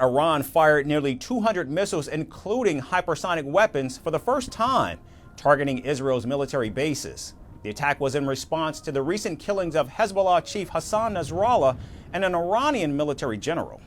Iran fired nearly 200 missiles, including hypersonic weapons, for the first time, targeting Israel's military bases. The attack was in response to the recent killings of Hezbollah chief Hassan Nasrallah and an Iranian military general.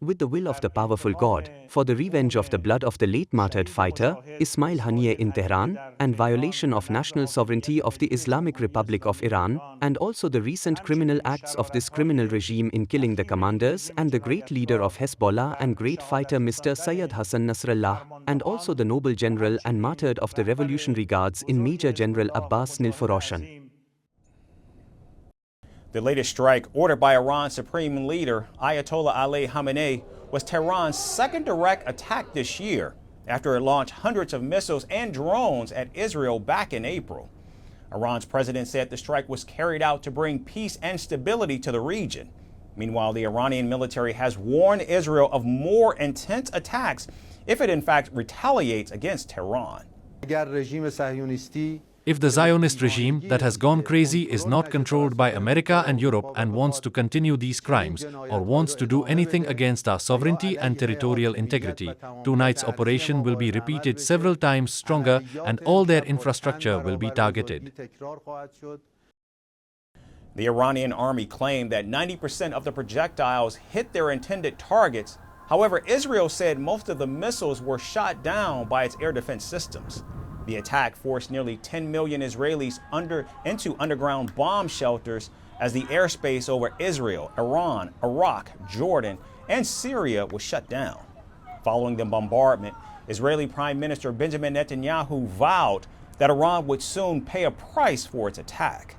With the will of the powerful God, for the revenge of the blood of the late martyred fighter, Ismail Haniyeh in Tehran, and violation of national sovereignty of the Islamic Republic of Iran, and also the recent criminal acts of this criminal regime in killing the commanders and the great leader of Hezbollah and great fighter Mr. Sayyed Hassan Nasrallah, and also the noble general and martyred of the Revolutionary Guards in Major General Abbas Nilforoshan. The latest strike, ordered by Iran's supreme leader, Ayatollah Ali Khamenei, was Tehran's second direct attack this year, after it launched hundreds of missiles and drones at Israel back in April. Iran's president said the strike was carried out to bring peace and stability to the region. Meanwhile, the Iranian military has warned Israel of more intense attacks if it in fact retaliates against Tehran. If the Zionist regime that has gone crazy is not controlled by America and Europe and wants to continue these crimes or wants to do anything against our sovereignty and territorial integrity, tonight's operation will be repeated several times stronger and all their infrastructure will be targeted. The Iranian army claimed that 90% of the projectiles hit their intended targets. However, Israel said most of the missiles were shot down by its air defense systems. The attack forced nearly 10 million Israelis into underground bomb shelters as the airspace over Israel, Iran, Iraq, Jordan, and Syria was shut down. Following the bombardment, Israeli Prime Minister Benjamin Netanyahu vowed that Iran would soon pay a price for its attack.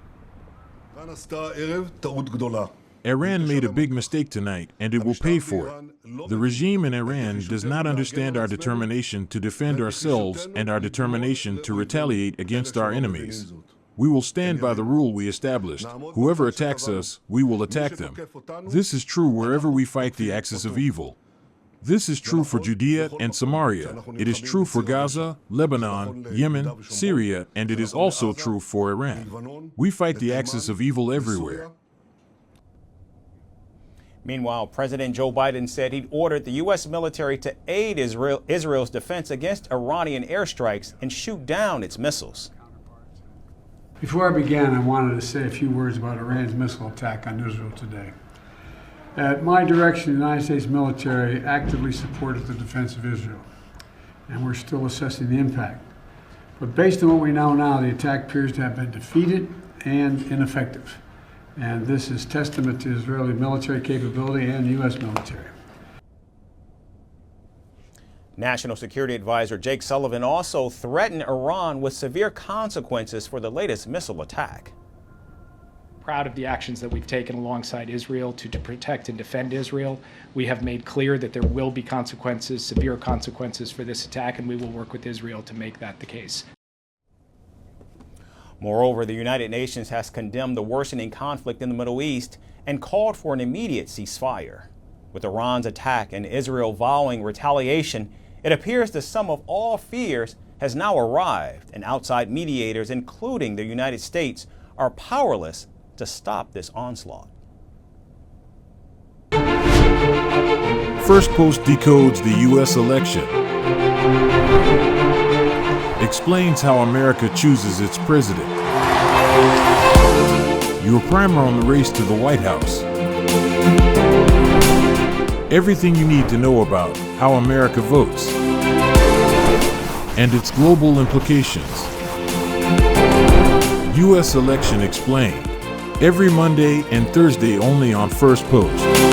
Iran made a big mistake tonight, and it will pay for it. The regime in Iran does not understand our determination to defend ourselves and our determination to retaliate against our enemies. We will stand by the rule we established. Whoever attacks us, we will attack them. This is true wherever we fight the axis of evil. This is true for Judea and Samaria. It is true for Gaza, Lebanon, Yemen, Syria, and it is also true for Iran. We fight the axis of evil everywhere. Meanwhile, President Joe Biden said he'd ordered the U.S. military to aid Israel's defense against Iranian airstrikes and shoot down its missiles. Before I began, I wanted to say a few words about Iran's missile attack on Israel today. At my direction, the United States military actively supported the defense of Israel, and we're still assessing the impact. But based on what we know now, the attack appears to have been defeated and ineffective. And this is testament to Israeli military capability and U.S. military. National Security Advisor Jake Sullivan also threatened Iran with severe consequences for the latest missile attack. Proud of the actions that we've taken alongside Israel to protect and defend Israel. We have made clear that there will be consequences, severe consequences for this attack, and we will work with Israel to make that the case. Moreover, the United Nations has condemned the worsening conflict in the Middle East and called for an immediate ceasefire. With Iran's attack and Israel vowing retaliation, it appears the sum of all fears has now arrived, and outside mediators, including the United States, are powerless to stop this onslaught. Firstpost decodes the U.S. election. Explains how America chooses its president. Your primer on the race to the White House. Everything you need to know about how America votes and its global implications. U.S. Election Explained. Every Monday and Thursday only on Firstpost.